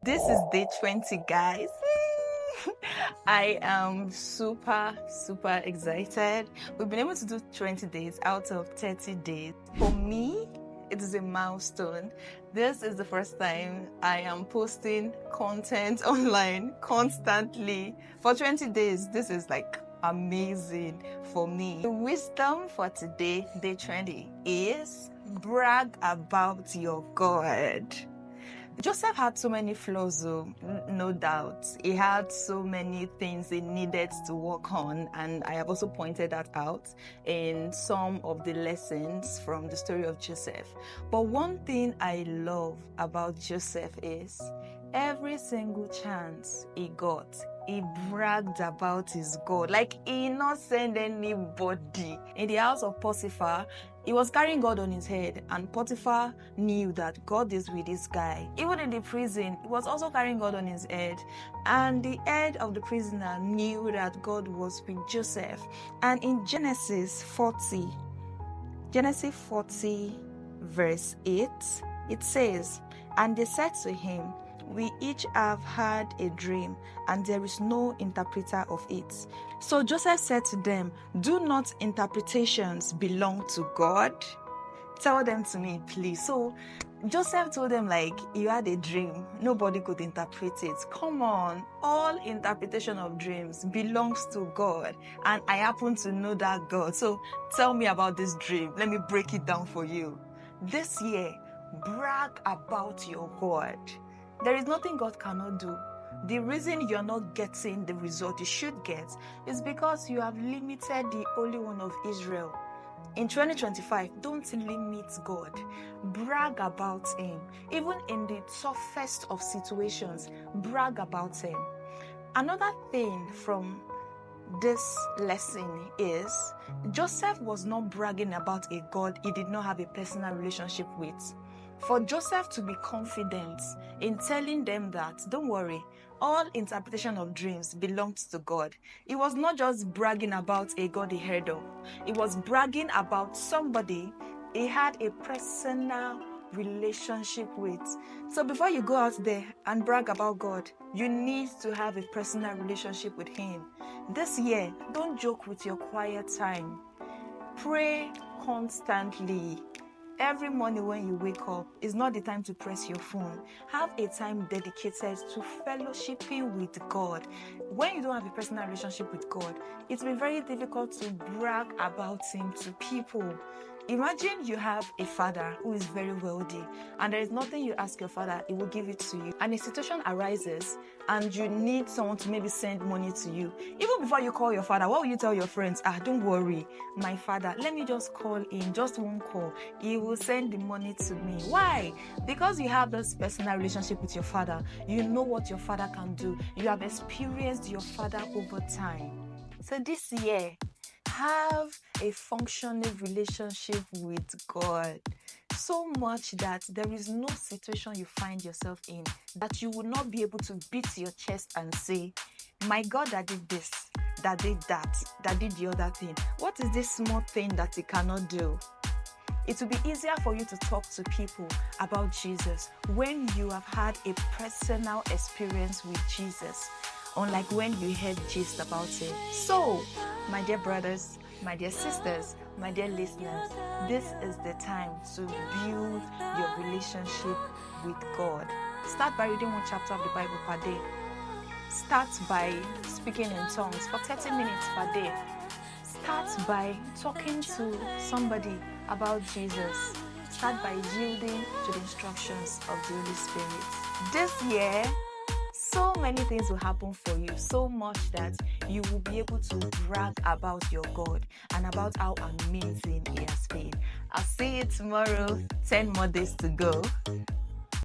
This is day 20, guys. I am super excited. We've been able to do 20 days out of 30 days. For me, it is a milestone. This is the first time I am posting content online constantly. For 20 days, this is like amazing for me. The wisdom for today, day 20, is brag about your God. Joseph had so many flaws, no doubt. He had so many things he needed to work on, and I have also pointed that out in some of the lessons from the story of Joseph. But one thing I love about Joseph is every single chance he got, he bragged about his God. Like, he not send anybody. In the house of Potiphar, he was carrying God on his head, and Potiphar knew that God is with this guy. Even in the prison, he was also carrying God on his head, and the head of the prisoner knew that God was with Joseph. And in Genesis 40 verse 8, it says, "And they said to him, we each have had a dream, and there is no interpreter of it." So Joseph said to them, "Do not interpretations belong to God? Tell them to me, please." So Joseph told them, like, you had a dream, nobody could interpret it. Come on, all interpretation of dreams belongs to God, and I happen to know that God. So tell me about this dream. Let me break it down for you. This year, brag about your God. There is nothing God cannot do. The reason you're not getting the result you should get is because you have limited the Holy One of Israel. In 2025, don't limit God. Brag about Him. Even in the toughest of situations, brag about Him. Another thing from this lesson is Joseph was not bragging about a God he did not have a personal relationship with. For Joseph to be confident in telling them that, don't worry, all interpretation of dreams belongs to God. He was not just bragging about a God he heard of. He was bragging about somebody he had a personal relationship with. So before you go out there and brag about God, you need to have a personal relationship with Him. This year, don't joke with your quiet time. Pray constantly. Every morning when you wake up is not the time to press your phone. Have a time dedicated to fellowshipping with God. When you don't have a personal relationship with God, it will be very difficult to brag about Him to people. Imagine you have a father who is very wealthy, and there is nothing you ask your father, he will give it to you. And a situation arises and you need someone to maybe send money to you. Even before you call your father, what will you tell your friends? Don't worry, my father, let me just call him, just one call. He will send the money to me. Why? Because you have this personal relationship with your father. You know what your father can do. You have experienced your father over time. So this year, have a functioning relationship with God, so much that there is no situation you find yourself in that you will not be able to beat your chest and say, my God that did this, that did that, that did the other thing. What is this small thing that He cannot do? It will be easier for you to talk to people about Jesus when you have had a personal experience with Jesus, unlike when you heard gist about Him. So, my dear brothers, my dear sisters, my dear listeners, this is the time to build your relationship with God. Start by reading one chapter of the Bible per day. Start by speaking in tongues for 30 minutes per day. Start by talking to somebody about Jesus. Start by yielding to the instructions of the Holy Spirit. This year, so many things will happen for you, so much that you will be able to brag about your God and about how amazing He has been. I'll see you tomorrow. 10 more days to go.